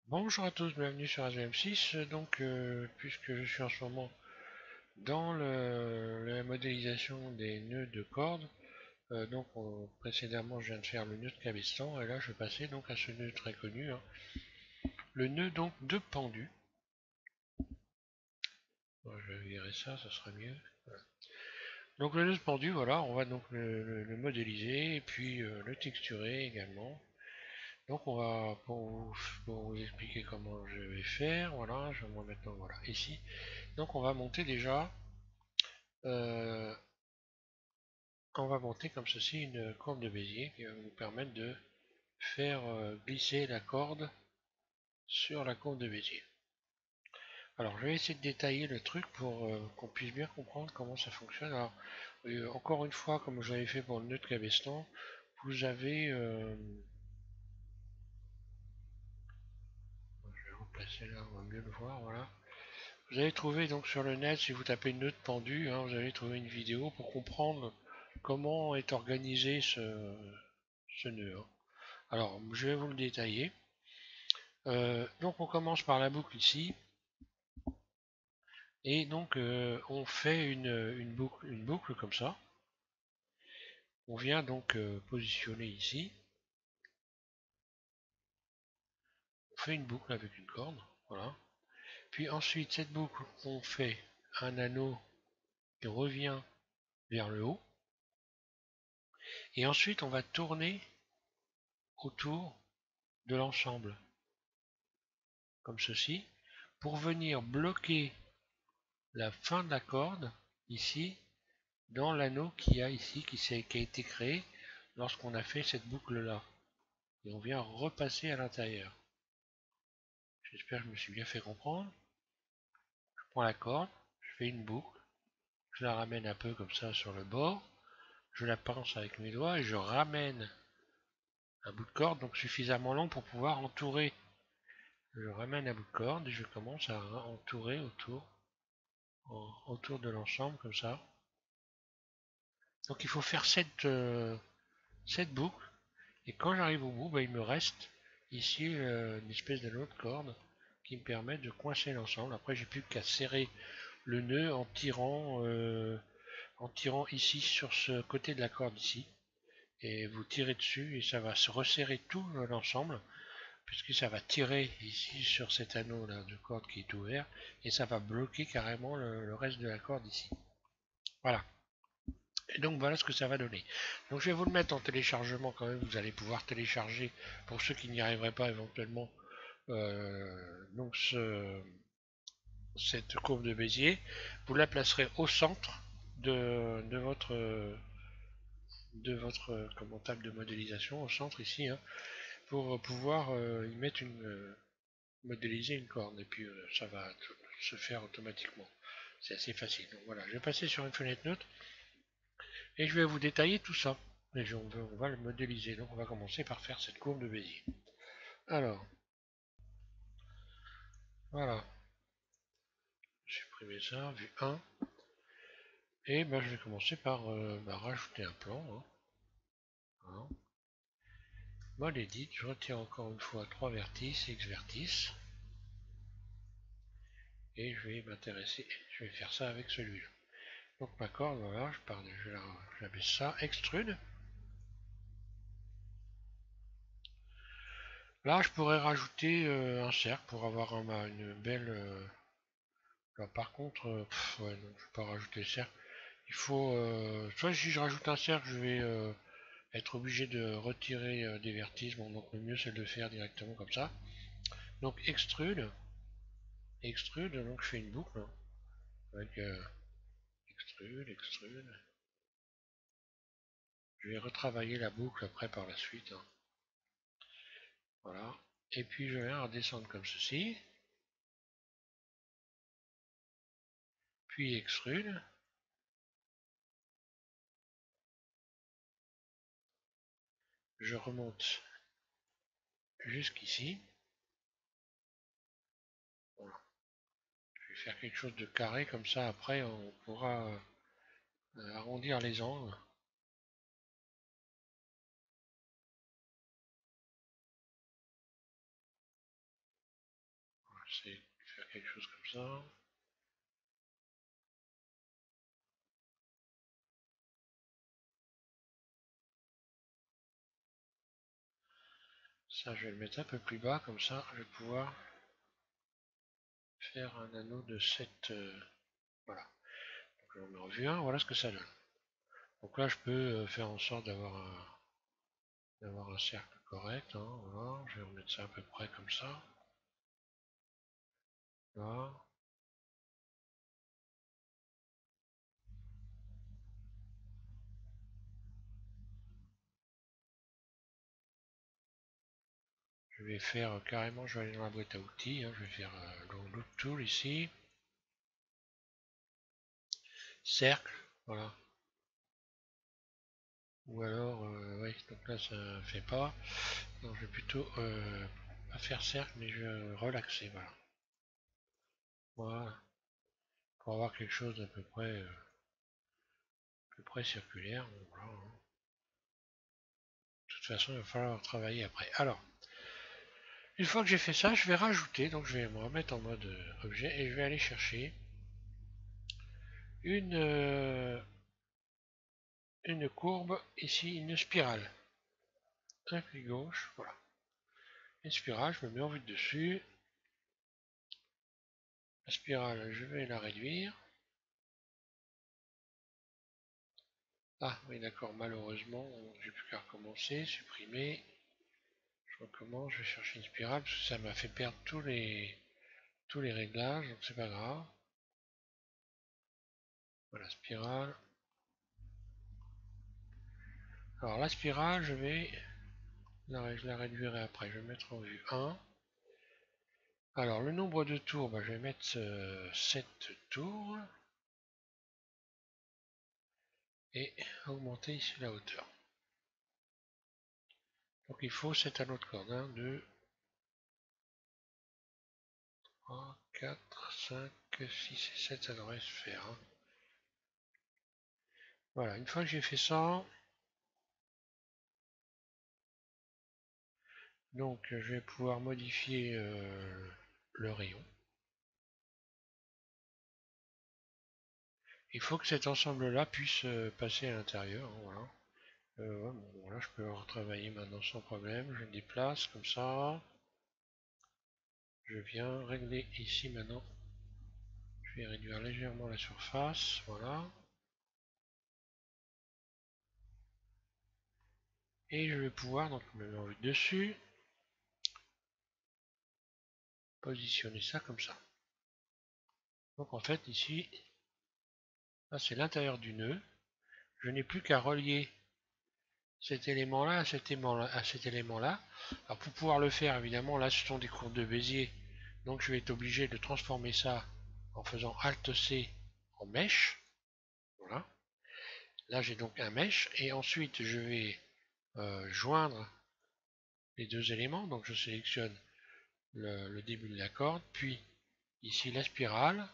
Bonjour à tous, bienvenue sur ASM6. Puisque je suis en ce moment dans la modélisation des nœuds de cordes, précédemment je viens de faire le nœud de cabestan et là je vais passer donc à ce nœud très connu, hein, le nœud donc de pendu. Bon, je vais virer ça, ça sera mieux. Voilà. Donc le nœud de pendu, voilà, on va donc le modéliser et puis le texturer également. Donc on va pour vous expliquer comment je vais faire, voilà, je vais moi maintenant voilà ici. Donc euh, on va monter comme ceci une courbe de Bézier qui va nous permettre de faire glisser la corde sur la courbe de Bézier. Alors je vais essayer de détailler le truc pour qu'on puisse bien comprendre comment ça fonctionne. Alors encore une fois, comme je l'avais fait pour le nœud de cabestan, vous avez, je vais replacer là, on va mieux le voir, voilà. Vous allez trouver donc sur le net, si vous tapez nœud de pendu, hein, vous allez trouver une vidéo pour comprendre comment est organisé ce nœud, hein. Alors, je vais vous le détailler. Donc, on commence par la boucle ici. Et donc, on fait une boucle comme ça. On vient donc positionner ici. On fait une boucle avec une corde. Voilà. Puis ensuite, cette boucle, on fait un anneau qui revient vers le haut. Et ensuite, on va tourner autour de l'ensemble, comme ceci, pour venir bloquer la fin de la corde, ici, dans l'anneau qu'il y a ici, qui a été créé lorsqu'on a fait cette boucle-là. Et on vient repasser à l'intérieur. J'espère que je me suis bien fait comprendre. Je prends la corde, je fais une boucle, je la ramène un peu comme ça sur le bord, je la pince avec mes doigts et je ramène un bout de corde, donc suffisamment long pour pouvoir entourer. Je ramène un bout de corde et je commence à entourer autour de l'ensemble comme ça. Donc il faut faire cette boucle. Et quand j'arrive au bout, bah, il me reste ici une espèce d'anneau de corde qui me permet de coincer l'ensemble. Après, j'ai plus qu'à serrer le nœud en tirant ici sur ce côté de la corde ici. Et vous tirez dessus et ça va se resserrer tout l'ensemble puisque ça va tirer ici sur cet anneau là de corde qui est ouvert et ça va bloquer carrément le reste de la corde ici. Voilà. Et donc voilà ce que ça va donner. Donc je vais vous le mettre en téléchargement quand même. Vous allez pouvoir télécharger pour ceux qui n'y arriveraient pas éventuellement cette courbe de Bézier. Vous la placerez au centre de votre table de modélisation, au centre ici, hein, pour pouvoir y mettre modéliser une corne. Et puis ça va se faire automatiquement. C'est assez facile. Donc voilà, je vais passer sur une fenêtre neutre et je vais vous détailler tout ça. Et on va le modéliser. Donc on va commencer par faire cette courbe de Bézier. Alors, voilà. Supprimer ça, vue 1. Et ben, je vais commencer par rajouter un plan, hein. Voilà. Mode Edit, je retire encore une fois 3 vertices, X vertices. Et je vais m'intéresser, je vais faire ça avec celui-là. Donc ma corde, voilà, je baisse ça, extrude. Là, je pourrais rajouter un cercle pour avoir une belle. Là, par contre, ouais, non, je ne vais pas rajouter le cercle. Il faut. Soit si je rajoute un cercle, je vais être obligé de retirer des vertices. Bon, donc le mieux c'est de le faire directement comme ça. Donc extrude, donc je fais une boucle, hein, avec extrude. Je vais retravailler la boucle après par la suite, hein. Voilà. Et puis je viens redescendre comme ceci. Puis extrude. Je remonte jusqu'ici. Voilà. Je vais faire quelque chose de carré comme ça. Après, on pourra arrondir les angles. essayer de faire quelque chose comme ça. Ça, je vais le mettre un peu plus bas, comme ça, je vais pouvoir faire un anneau de 7. Voilà. Donc, je remets en vue 1, voilà ce que ça donne. Donc là, je peux faire en sorte d'avoir un cercle correct. Hein, voilà. Je vais remettre ça à peu près comme ça. Là. Je vais faire carrément, je vais aller dans la boîte à outils. Hein, je vais faire le Loop Tool ici. Cercle, voilà. Ou alors, oui, donc là ça ne fait pas. Donc je vais plutôt pas faire cercle, mais je vais relaxer, voilà. Voilà. Pour avoir quelque chose d'à peu près circulaire. Bon, voilà, hein. De toute façon, il va falloir travailler après. Alors, une fois que j'ai fait ça, je vais rajouter, donc je vais me remettre en mode objet et je vais aller chercher une, euh, une courbe, ici une spirale. Un clic gauche, voilà. Une spirale, je me mets en vue de dessus. La spirale, je vais la réduire. Ah oui d'accord, malheureusement, j'ai plus qu'à recommencer, supprimer. Je recommence, je vais chercher une spirale parce que ça m'a fait perdre tous les réglages, donc c'est pas grave. Voilà, spirale. Alors la spirale, je la réduirai après, je vais mettre en vue 1. Alors le nombre de tours, je vais mettre 7 tours. Et augmenter ici la hauteur. Donc il faut 7 anneaux de corde. 1, 2, 3, 4, 5, 6 et 7, ça devrait se faire. Hein. Voilà, une fois que j'ai fait ça, donc je vais pouvoir modifier le rayon. Il faut que cet ensemble-là puisse passer à l'intérieur. Hein, voilà. Ouais, bon, voilà, je peux retravailler maintenant sans problème. Je le déplace comme ça. Je viens régler ici maintenant. Je vais réduire légèrement la surface. Voilà. Et je vais pouvoir donc me mettre dessus. Positionner ça comme ça. Donc en fait ici, là c'est l'intérieur du nœud. Je n'ai plus qu'à relier cet élément-là à cet élément-là. Alors pour pouvoir le faire, évidemment, là ce sont des courbes de Bézier. Donc je vais être obligé de transformer ça en faisant Alt-C en mèche. Voilà. Là j'ai donc un mèche. Et ensuite je vais joindre les deux éléments. Donc je sélectionne le début de la corde. Puis ici la spirale.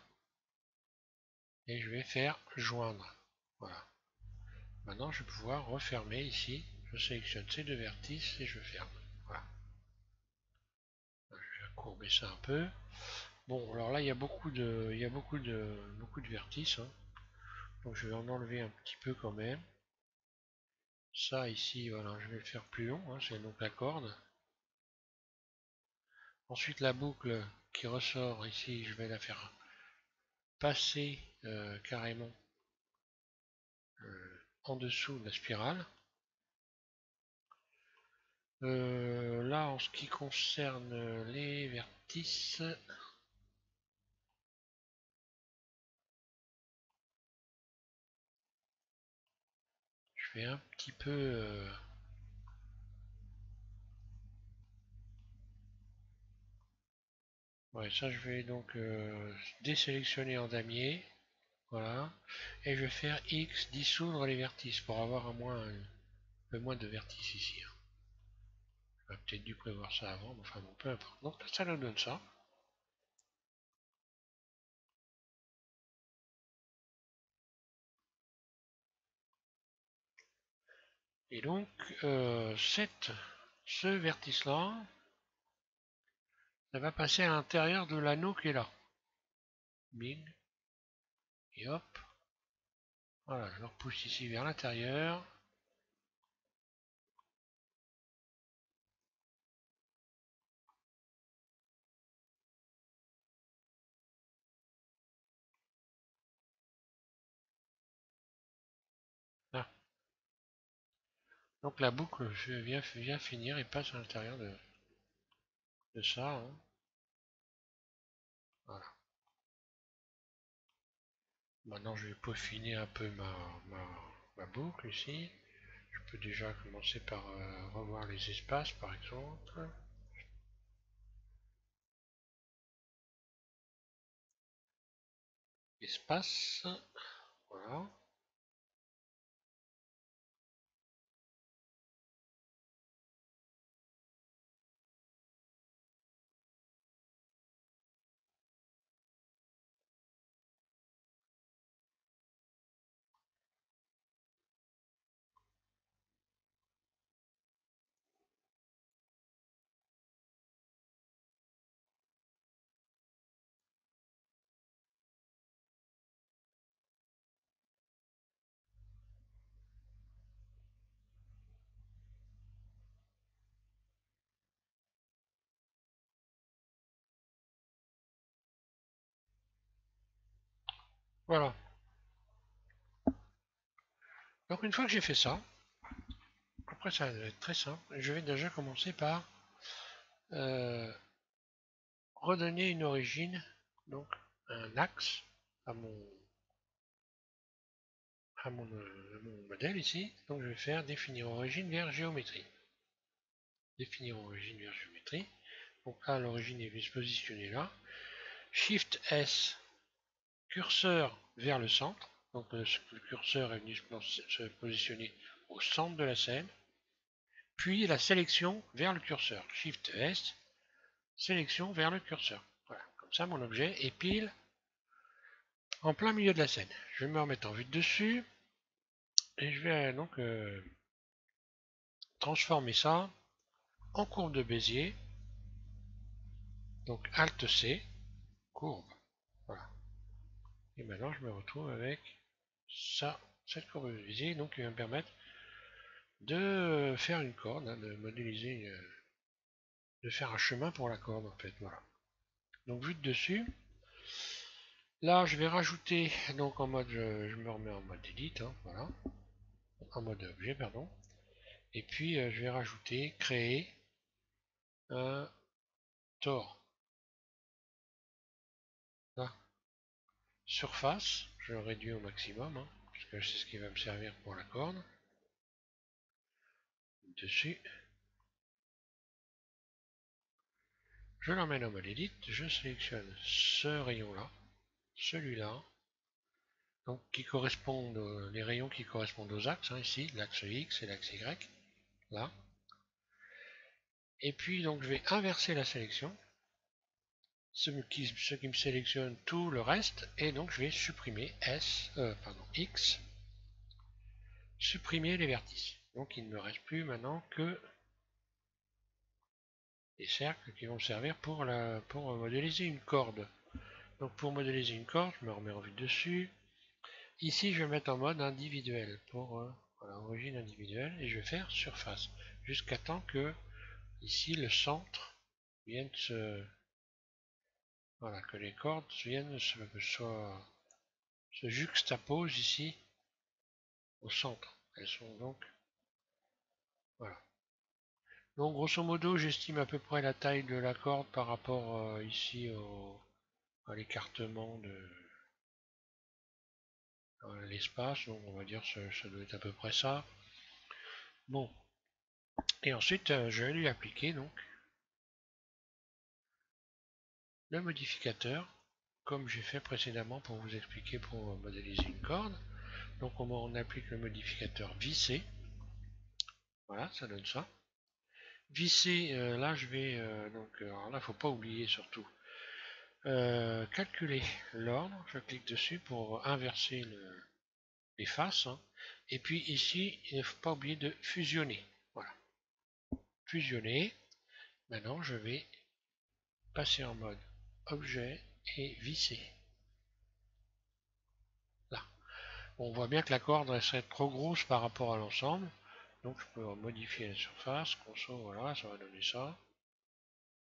Et je vais faire joindre. Voilà. Maintenant, je vais pouvoir refermer ici. Je sélectionne ces deux vertices et je ferme. Voilà. Je vais courber ça un peu. Bon, alors là, il y a beaucoup de vertices. Hein. Donc, je vais en enlever un petit peu quand même. Ça, ici, voilà, je vais le faire plus long. Hein, c'est donc la corde. Ensuite, la boucle qui ressort ici, je vais la faire passer carrément en dessous de la spirale. Là, en ce qui concerne les vertices, je vais un petit peu... ouais, ça, je vais donc désélectionner en damier. Voilà. Et je vais faire X, dissoudre les vertices pour avoir un peu moins de vertices ici. Hein. J'aurais peut-être dû prévoir ça avant, mais enfin bon, peu importe. Donc ça nous donne ça. Et donc, ce vertice-là, ça va passer à l'intérieur de l'anneau qui est là. Bing. Et hop. Voilà, je le repousse ici vers l'intérieur. Là. Donc la boucle vient finir et passe à l'intérieur de ça. Hein. Voilà. Maintenant je vais peaufiner un peu ma boucle ici. Je peux déjà commencer par revoir les espaces par exemple. Espace. Voilà. Voilà. Donc une fois que j'ai fait ça, après ça va être très simple. Je vais déjà commencer par euh, redonner une origine, donc un axe à mon modèle ici. Donc je vais faire définir origine vers géométrie. Définir origine vers géométrie. Donc là l'origine est venue se positionner là. Shift S, curseur vers le centre. Donc le curseur est venu se positionner au centre de la scène. Puis la sélection vers le curseur. Shift S, sélection vers le curseur. Voilà, comme ça mon objet est pile en plein milieu de la scène. Je vais me remettre en vue de dessus et je vais donc transformer ça en courbe de Bézier. Donc Alt C, courbe. Voilà. Et maintenant je me retrouve avec ça, cette courbe de Bézier, donc qui va me permettre de faire une corde, hein, de modéliser, de faire un chemin pour la corde en fait. Voilà. Donc vue de dessus. Là je vais rajouter donc en mode, je me remets en mode edit, hein, voilà, en mode objet pardon. Et puis je vais rajouter créer un tore. Là, surface, je le réduis au maximum, hein, puisque c'est ce qui va me servir pour la corde. Dessus, je l'emmène en mode edit, je sélectionne ce rayon là, celui-là, donc qui correspondent, les rayons qui correspondent aux axes, hein, ici, l'axe X et l'axe Y, là. Et puis donc je vais inverser la sélection, ce qui me sélectionne tout le reste, et donc je vais supprimer X, supprimer les vertices. Donc il ne me reste plus maintenant que des cercles qui vont me servir pour modéliser une corde. Donc pour modéliser une corde, je me remets en vue dessus. Ici, je vais mettre en mode individuel pour voilà, origine individuelle et je vais faire surface jusqu'à temps que ici le centre vienne se voilà, que les cordes viennent se juxtaposent ici au centre. Elles sont donc voilà. Donc grosso modo, j'estime à peu près la taille de la corde par rapport ici à l'écartement de l'espace. Donc on va dire que ça doit être à peu près ça. Bon, et ensuite je vais lui appliquer donc le modificateur comme j'ai fait précédemment pour vous expliquer pour modéliser une corde. Donc on applique le modificateur visser. Voilà, ça donne ça. Visser, là je vais alors là faut pas oublier surtout calculer l'ordre. Je clique dessus pour inverser les faces. Hein. Et puis ici, il ne faut pas oublier de fusionner. Voilà, fusionner. Maintenant je vais passer en mode objet et visser. Là. On voit bien que la corde elle serait trop grosse par rapport à l'ensemble. Donc je peux modifier la surface, console, voilà, ça va donner ça.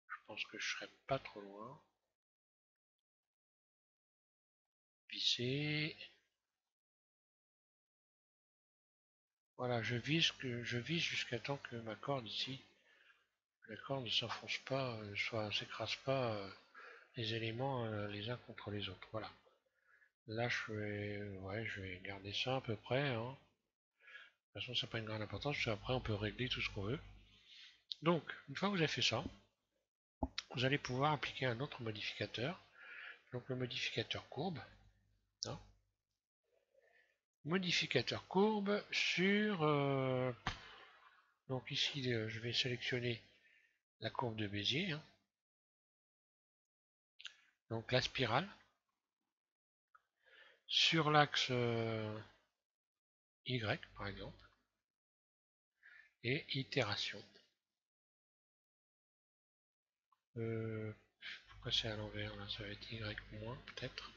Je pense que je serai pas trop loin. Visser. Voilà, je vise jusqu'à temps que ma corde ici, la corde ne s'enfonce pas, s'écrase pas les éléments les uns contre les autres. Voilà. Là, je vais garder ça à peu près. Hein. De toute façon, ça n'a pas une grande importance, parce qu'après, on peut régler tout ce qu'on veut. Donc, une fois que vous avez fait ça, vous allez pouvoir appliquer un autre modificateur. Donc, le modificateur courbe. Hein. Modificateur courbe sur... donc ici, je vais sélectionner la courbe de Bézier. Hein. Donc, la spirale. Sur l'axe Y, par exemple. Et itération. Pourquoi c'est à l'envers là? Ça va être Y moins peut-être.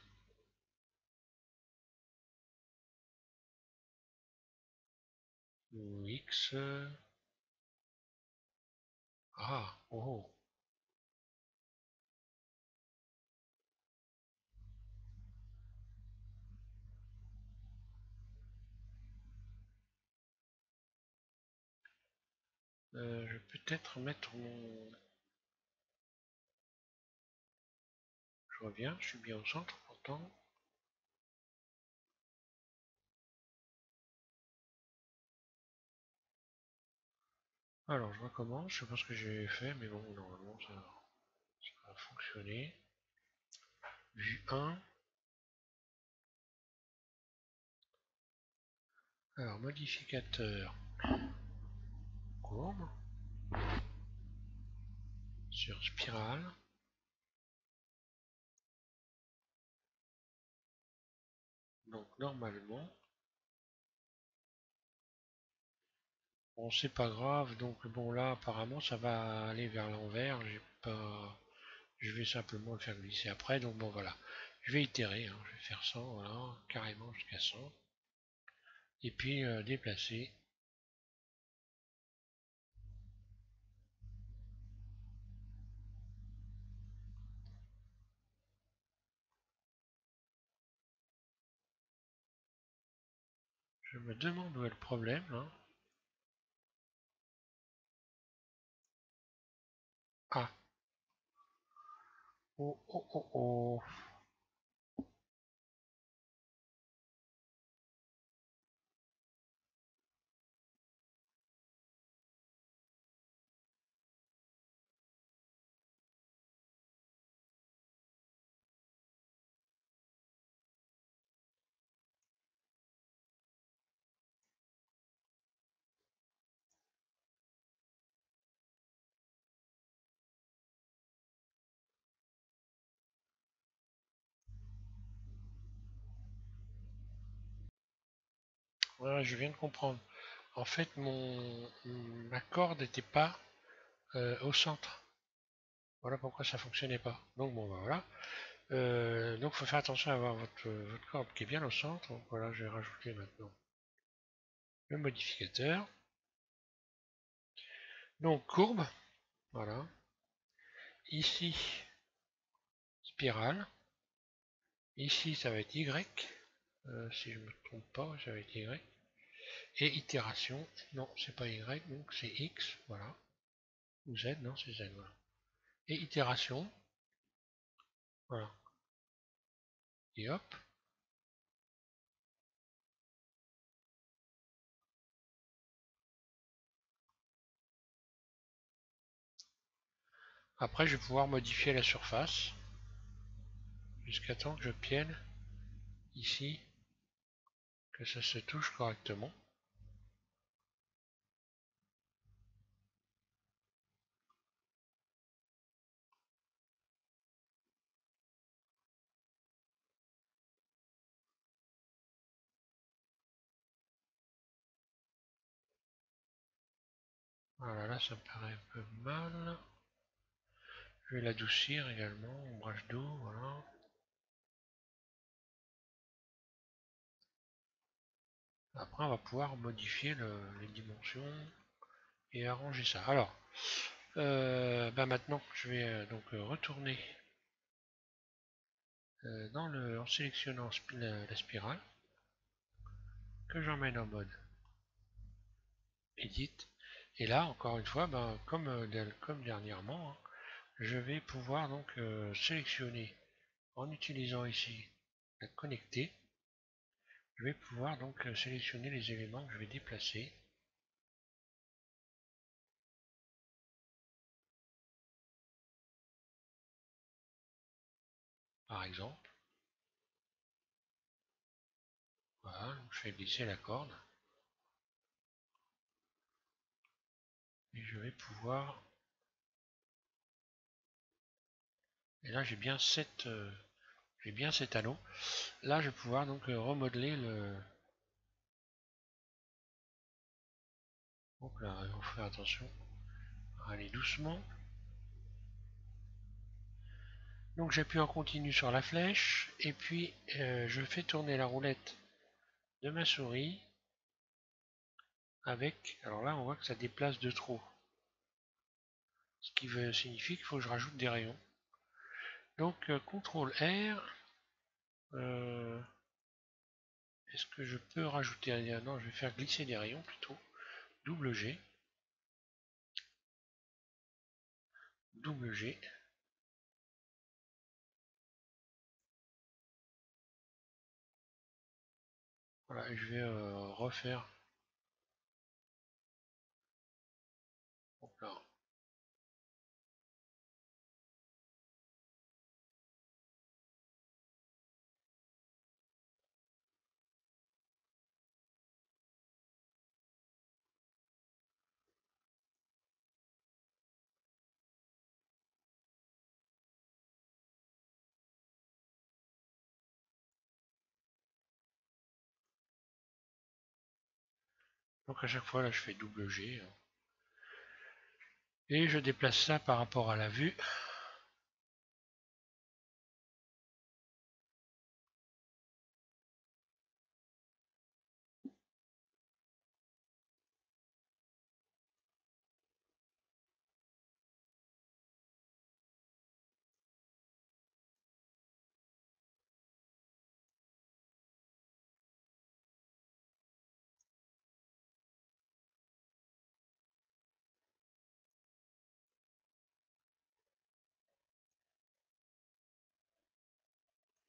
Ou X. Ah, oh. Je vais peut-être mettre mon... Je reviens, je suis bien au centre pourtant. Alors je recommence, je sais pas ce que j'ai fait, mais bon, normalement ça va fonctionner. Vue 1. Alors modificateur courbe sur spirale. Donc normalement, bon c'est pas grave, donc bon là apparemment ça va aller vers l'envers, j'ai pas... Je vais simplement le faire glisser après, donc bon voilà. Je vais itérer, hein. Je vais faire 100, voilà, carrément jusqu'à 100. Et puis déplacer. Je me demande où est le problème là. Ah, oh oh oh oh. Voilà, je viens de comprendre. En fait, ma corde n'était pas au centre. Voilà pourquoi ça fonctionnait pas. Donc bon, bah, voilà. Donc il faut faire attention à avoir votre corde qui est bien au centre. Donc voilà, je vais rajouter maintenant le modificateur. Donc courbe, voilà. Ici, spirale. Ici, ça va être Y. Si je ne me trompe pas, ça va être Y. Et itération, non, c'est pas Y, donc c'est X, voilà. Ou Z, non, c'est Z, voilà. Et itération, voilà. Et hop. Après, je vais pouvoir modifier la surface jusqu'à temps que j'obtienne ici que ça se touche correctement. Voilà, là, ça me paraît un peu mal. Je vais l'adoucir également, ombrage d'eau, voilà. Après, on va pouvoir modifier les dimensions et arranger ça. Alors, maintenant, je vais donc retourner en sélectionnant la spirale, que j'emmène en mode Edit. Et là, encore une fois, comme dernièrement, hein, je vais pouvoir donc sélectionner en utilisant ici la connecter. Je vais pouvoir donc sélectionner les éléments que je vais déplacer. Par exemple, voilà, donc je fais glisser la corde et je vais pouvoir. Et là, j'ai bien cet anneau. Là, je vais pouvoir donc remodeler le. Donc là, il faut faire attention. Aller doucement. Donc j'appuie en continu sur la flèche et puis je fais tourner la roulette de ma souris avec. Alors là, on voit que ça déplace de trop. Ce qui signifie qu'il faut que je rajoute des rayons. Donc CTRL R. Est-ce que je peux rajouter un lien? Non, je vais faire glisser des rayons plutôt. Double G. Double G. Voilà, je vais refaire. Donc là. Donc à chaque fois là je fais double G. Et je déplace ça par rapport à la vue.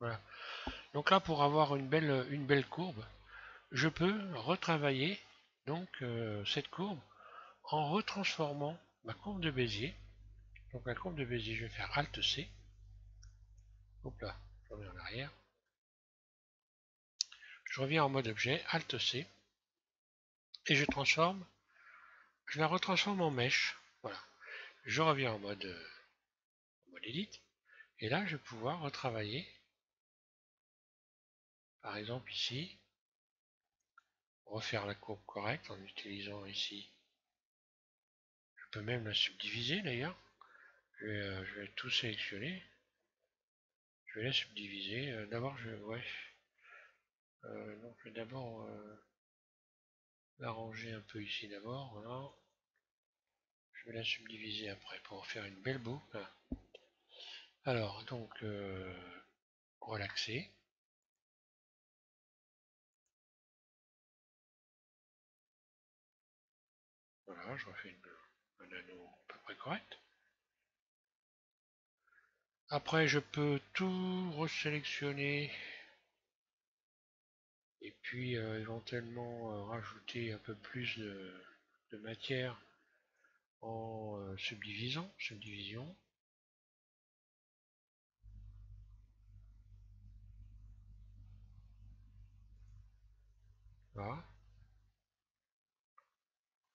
Voilà. Donc là pour avoir une belle courbe, je peux retravailler donc cette courbe en retransformant ma courbe de Bézier. Donc la courbe de Bézier, je vais faire Alt C. Hop là, je reviens en arrière. Je reviens en mode objet, Alt C. Et je la retransforme en mèche. Voilà. Je reviens en mode Edit. Et là, je vais pouvoir retravailler. Par exemple ici, refaire la courbe correcte en utilisant ici. Je peux même la subdiviser d'ailleurs. Je vais tout sélectionner. Je vais la subdiviser. D'abord, donc je vais d'abord l'arranger un peu ici d'abord. Voilà. Je vais la subdiviser après pour faire une belle boucle. Alors, donc, relaxer. Voilà, je refais un anneau à peu près correct. Après, je peux tout resélectionner et puis éventuellement rajouter un peu plus de matière en subdivision. Voilà.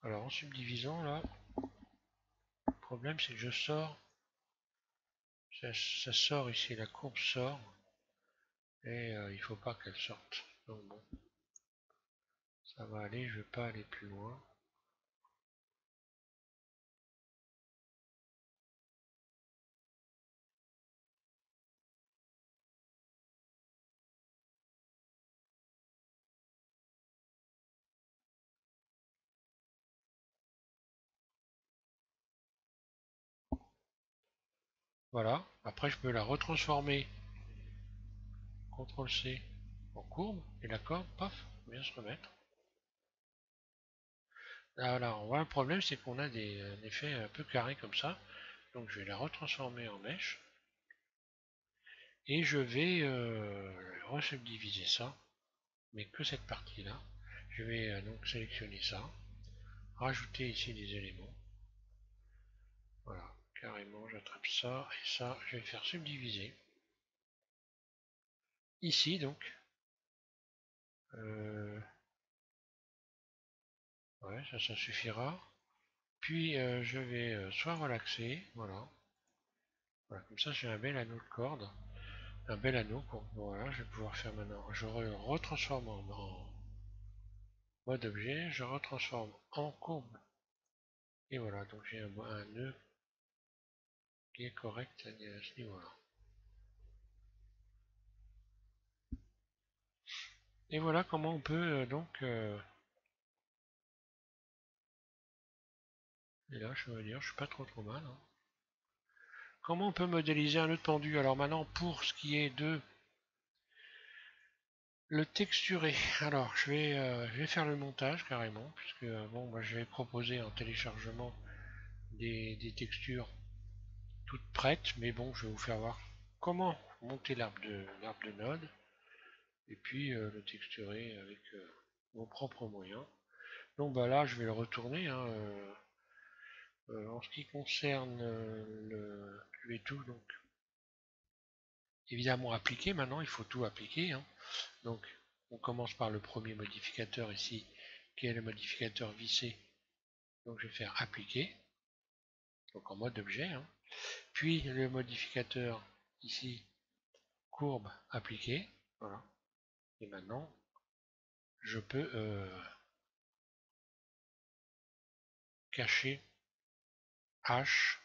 Alors en subdivisant là, le problème c'est que je sors, ça sort ici, la courbe sort et il faut pas qu'elle sorte. Donc bon, ça va aller, je vais pas aller plus loin. Voilà. Après, je peux la retransformer. CTRL-C en courbe. Et la corde, paf, vient se remettre. Voilà, on voit le problème, c'est qu'on a un effet un peu carré comme ça. Donc je vais la retransformer en mèche. Et je vais resubdiviser ça, mais que cette partie-là. Je vais donc sélectionner ça, rajouter ici des éléments. Voilà, carrément, j'attrape ça et ça, je vais faire subdiviser. Ici, donc. Ouais, ça suffira. Puis je vais soit relaxer, voilà. Voilà, comme ça j'ai un bel anneau de corde. Un bel anneau. Voilà, je vais pouvoir faire maintenant. Je retransforme en mode objet, je retransforme en courbe. Et voilà, donc j'ai un nœud qui est correct à ce niveau-là. Et voilà comment on peut et là je veux dire, je suis pas trop mal. Hein. Comment on peut modéliser un nœud pendu? Alors maintenant pour ce qui est de le texturer. Alors je vais faire le montage carrément, puisque bon moi je vais proposer en téléchargement des textures toutes prêtes, mais bon je vais vous faire voir comment monter l'arbre de node et puis le texturer avec vos propres moyens. Donc bah là je vais le retourner. Hein, en ce qui concerne je vais tout donc évidemment appliquer. Maintenant il faut tout appliquer. Hein. Donc on commence par le premier modificateur ici qui est le modificateur vissé. Donc je vais faire appliquer. Donc en mode objet. Hein. Puis le modificateur ici courbe appliquer. Voilà. Et maintenant je peux cacher H.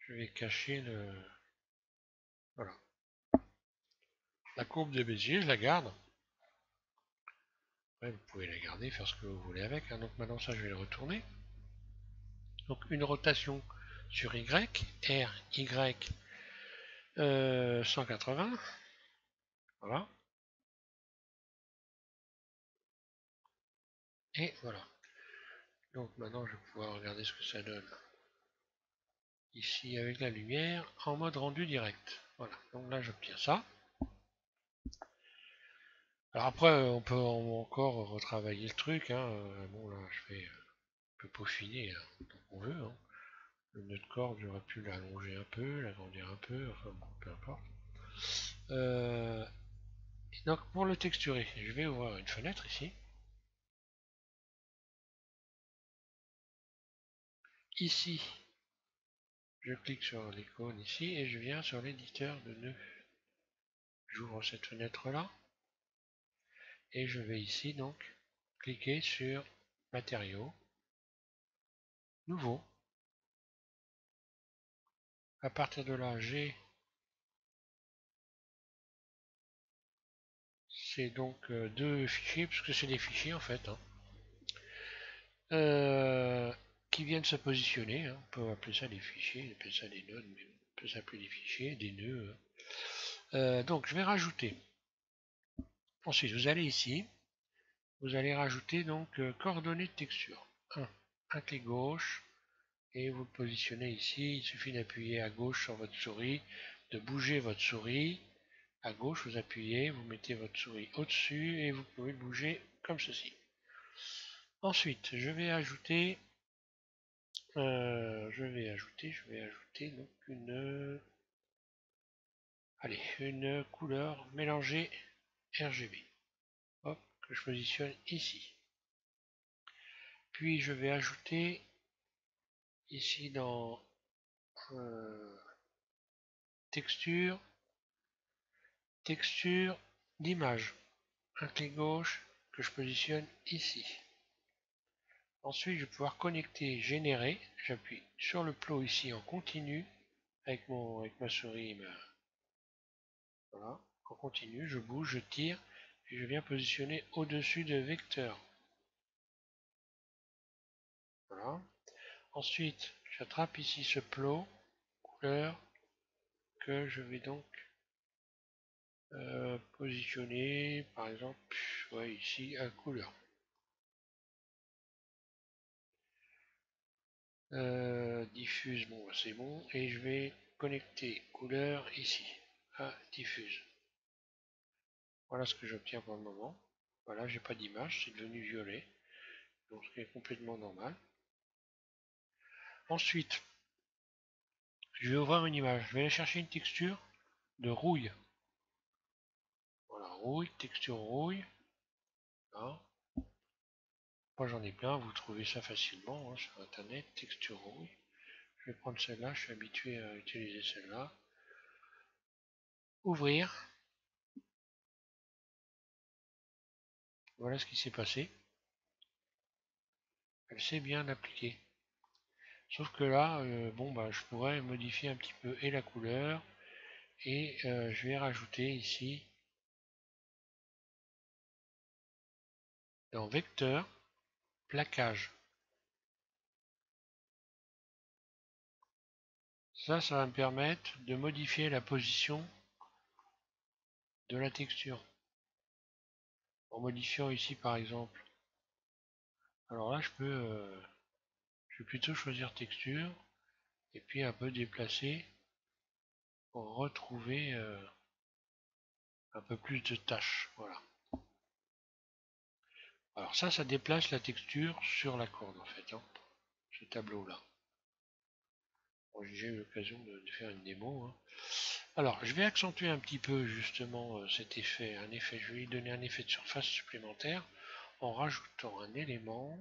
Je vais cacher voilà. La courbe de Bézier, je la garde. Après, vous pouvez la garder, faire ce que vous voulez avec. Hein. Donc maintenant, ça, je vais le retourner. Donc une rotation sur Y, R, Y 180. Voilà. Et voilà. Donc maintenant, je vais pouvoir regarder ce que ça donne. Ici, avec la lumière, en mode rendu direct. Voilà. Donc là, j'obtiens ça. Alors après, on peut encore retravailler le truc. Hein. Bon, là, je vais un peu peaufiner hein, tant qu'on veut. Hein. Le nœud de corde, j'aurais pu l'allonger un peu, l'agrandir un peu, enfin bon, peu importe. Donc pour le texturer, je vais ouvrir une fenêtre ici. Ici, je clique sur l'icône ici et je viens sur l'éditeur de nœuds. J'ouvre cette fenêtre là et je vais ici donc cliquer sur matériaux, nouveau. À partir de là, c'est donc deux fichiers, puisque c'est des fichiers en fait, hein, qui viennent se positionner. Hein. On peut appeler ça des fichiers, on appelle ça des nodes, mais on peut s'appeler des fichiers, des nœuds. Donc je vais rajouter. Ensuite, vous allez ici, vous allez rajouter donc coordonnées de texture. Un clic gauche, et vous le positionnez ici. Il suffit d'appuyer à gauche sur votre souris, de bouger votre souris. À gauche, vous appuyez, vous mettez votre souris au-dessus et vous pouvez bouger comme ceci. Ensuite, je vais ajouter donc une couleur mélangée RGB. Hop, que je positionne ici. Puis je vais ajouter ici dans texture d'image. Un clic gauche que je positionne ici. Ensuite, je vais pouvoir connecter, générer. J'appuie sur le plot ici en continu avec ma souris. Voilà, en continu, je bouge, je tire et je viens positionner au-dessus de vecteur. Voilà. Ensuite, j'attrape ici ce plot, couleur que je vais donc positionner, par exemple, ouais, ici à couleur. Diffuse, bon, c'est bon, et je vais connecter couleur ici à diffuse. Voilà ce que j'obtiens pour le moment. Voilà, j'ai pas d'image, c'est devenu violet, donc ce qui est complètement normal. Ensuite, je vais ouvrir une image. Je vais aller chercher une texture de rouille. Voilà, rouille, texture rouille. Là. Moi j'en ai plein, vous trouvez ça facilement hein, sur internet, texture rouille. Je vais prendre celle-là, je suis habitué à utiliser celle-là. Ouvrir. Voilà ce qui s'est passé. Elle s'est bien appliquée. Sauf que là, bon bah je pourrais modifier un petit peu et la couleur et je vais rajouter ici dans vecteur plaquage. Ça va me permettre de modifier la position de la texture. En modifiant ici par exemple. Alors là je vais plutôt choisir texture et puis un peu déplacer pour retrouver un peu plus de tâches. Voilà. Alors ça déplace la texture sur la corde en fait, hein, ce tableau là. Bon, j'ai eu l'occasion de faire une démo. Hein. Alors je vais accentuer un petit peu justement cet effet, je vais lui donner un effet de surface supplémentaire en rajoutant un élément,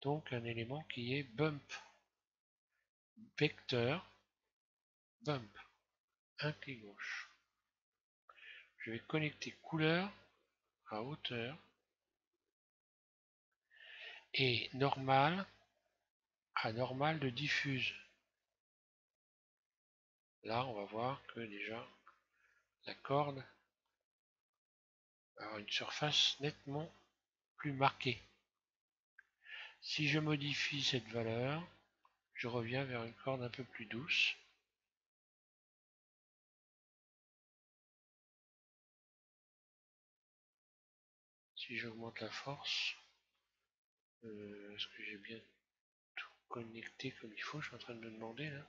donc un élément qui est bump, vecteur, bump, un clic gauche. Je vais connecter couleur à hauteur et normal à normal de diffuse. Là, on va voir que déjà la corde va avoir une surface nettement plus marquée. Si je modifie cette valeur, je reviens vers une corde un peu plus douce. Si j'augmente la force, est-ce que j'ai bien tout connecté comme il faut? Je suis en train de me demander là.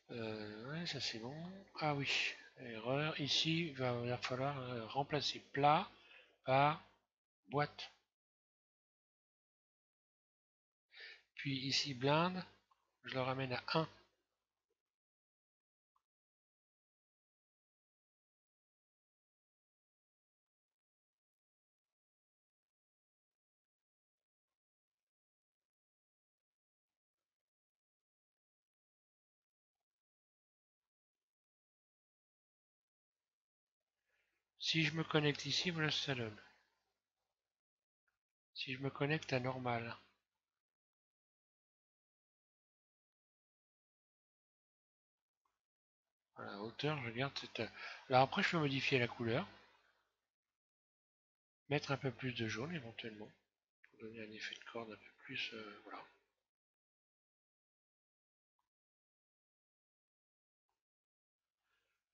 Ouais, ça c'est bon. Ah oui, erreur. Ici, il va falloir remplacer plat par boîte. Puis ici, blinde, je le ramène à 1. Si je me connecte ici, voilà ce que ça donne. Si je me connecte à normal, voilà, hauteur, je garde cette. Alors après, je peux modifier la couleur, mettre un peu plus de jaune éventuellement, pour donner un effet de corde un peu plus. Voilà.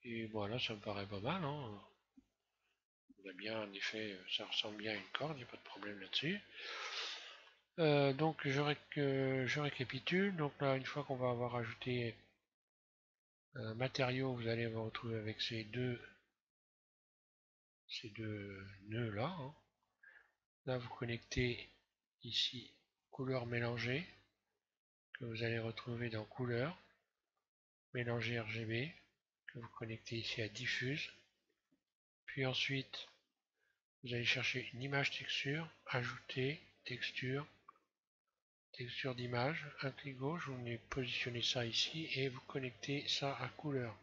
Et voilà, ça me paraît pas mal. Hein. On a bien un effet, ça ressemble bien à une corde, il n'y a pas de problème là-dessus. Donc je récapitule. Donc là, une fois qu'on va avoir ajouté un matériau, vous allez vous retrouver avec ces deux nœuds là. Hein. Là, vous connectez ici couleur mélangée que vous allez retrouver dans couleur, mélanger RGB que vous connectez ici à diffuse. Puis ensuite, vous allez chercher une image texture, ajouter texture, texture d'image, un clic gauche, vous venez positionner ça ici et vous connectez ça à couleur.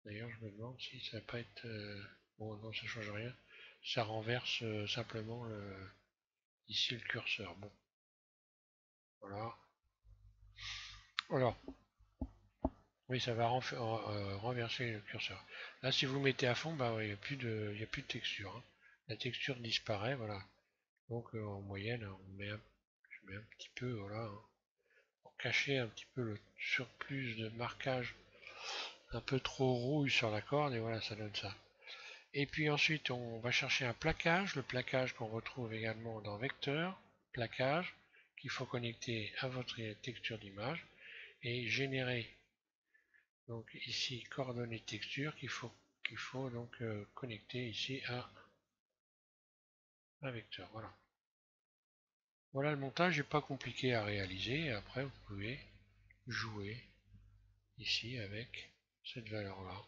D'ailleurs, je me demande si ça va pas être... bon, non, ça change rien. Ça renverse simplement ici le curseur. Bon, voilà. Alors, oui, ça va renverser le curseur. Là, si vous le mettez à fond, bah, il n'y a plus de texture. Hein. La texture disparaît, voilà. Donc, en moyenne, je Je mets un petit peu, voilà, hein, pour cacher un petit peu le surplus de marquage un peu trop rouille sur la corde, et voilà, ça donne ça. Et puis ensuite, on va chercher un plaquage, le plaquage qu'on retrouve également dans Vecteur, plaquage, qu'il faut connecter à votre texture d'image, et générer, donc ici, coordonnées de texture qu'il faut donc connecter ici à un vecteur. Voilà. Voilà, le montage n'est pas compliqué à réaliser. Après, vous pouvez jouer ici avec cette valeur-là.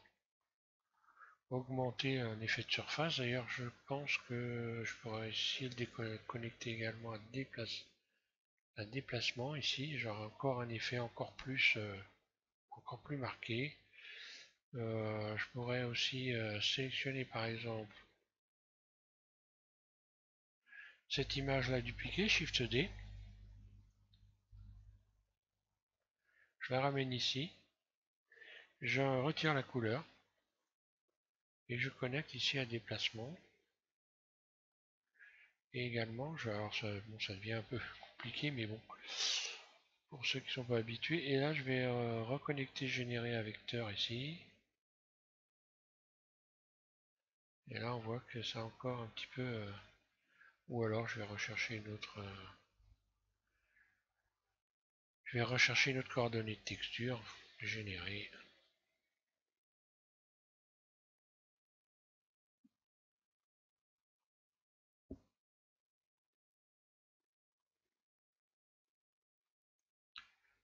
Augmenter un effet de surface. D'ailleurs, je pense que je pourrais essayer de connecter également un déplacement ici. J'aurai encore un effet encore plus marqué. Je pourrais aussi sélectionner par exemple cette image-là, dupliquer, Shift D. Je la ramène ici. Je retire la couleur. Et je connecte ici à déplacement. Et également, alors ça, bon, ça devient un peu compliqué, mais bon, pour ceux qui ne sont pas habitués. Et là, je vais reconnecter, générer un vecteur ici. Et là, on voit que c'est encore un petit peu... ou alors, je vais rechercher une autre... je vais rechercher une autre coordonnée de texture. Générer.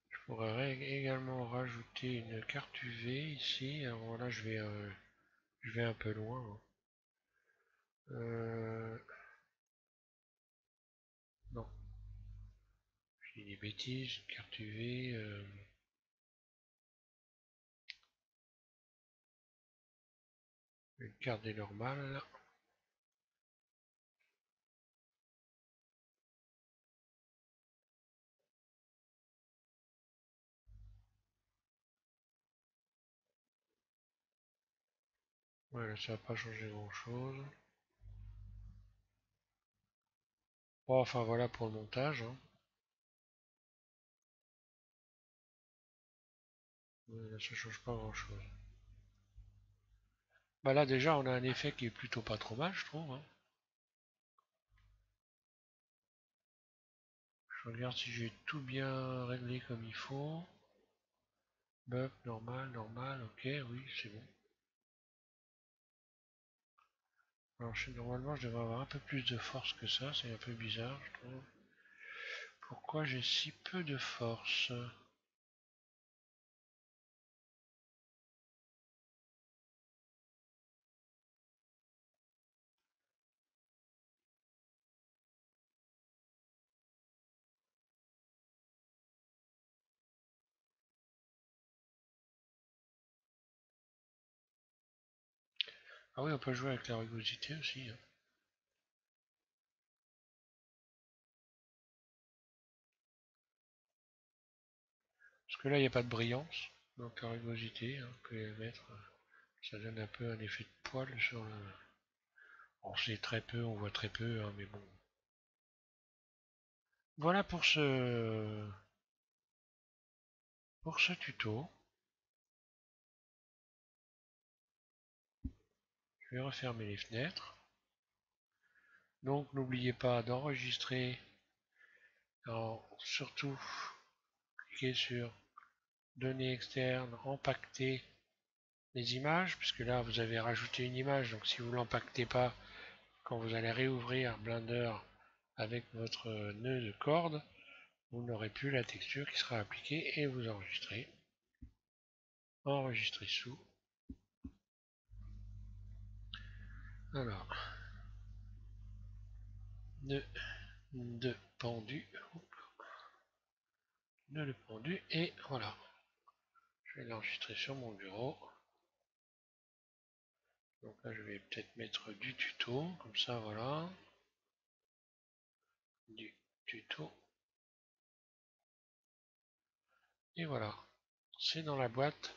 Je pourrais également rajouter une carte UV ici. Alors là, je vais un peu loin. Non, je dis des bêtises. Carte UV... une carte des normales. Voilà, ça va pas changer grand chose. Bon, enfin voilà pour le montage, hein. Là, ça change pas grand chose. Bah là déjà on a un effet qui est plutôt pas trop mal, je trouve, hein. Je regarde si j'ai tout bien réglé comme il faut. Bump, normal, normal, ok, oui, c'est bon. Alors normalement je devrais avoir un peu plus de force que ça, c'est un peu bizarre, je trouve. Pourquoi j'ai si peu de force? Ah oui, on peut jouer avec la rugosité aussi, hein. Parce que là il n'y a pas de brillance, donc la rugosité, hein, on peut la mettre, ça donne un peu un effet de poil sur le... On sait très peu, on voit très peu, hein, mais bon. Voilà pour ce tuto. Je vais refermer les fenêtres. Donc n'oubliez pas d'enregistrer. Surtout, cliquez sur données externes, empaqueter les images, puisque là vous avez rajouté une image. Donc si vous ne l'empaquetez pas, quand vous allez réouvrir Blender avec votre nœud de corde, vous n'aurez plus la texture qui sera appliquée et vous enregistrez. Enregistrer sous. Alors, nœud de pendu. Nœud de pendu. Et voilà. Je vais l'enregistrer sur mon bureau. Donc là, je vais peut-être mettre du tuto. Comme ça, voilà. Du tuto. Et voilà. C'est dans la boîte.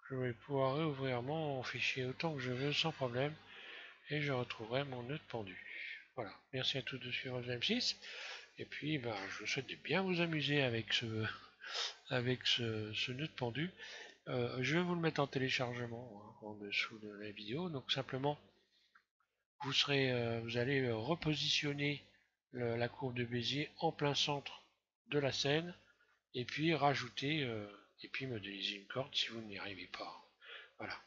Je vais pouvoir réouvrir mon fichier autant que je veux sans problème. Et je retrouverai mon nœud de pendu. Voilà, merci à tous de suivre le M6. Et puis, bah, je vous souhaite de bien vous amuser avec ce nœud pendu. Je vais vous le mettre en téléchargement en dessous de la vidéo. Donc simplement, vous allez repositionner la courbe de Bézier en plein centre de la scène et puis rajouter et puis modéliser une corde si vous n'y arrivez pas. Voilà.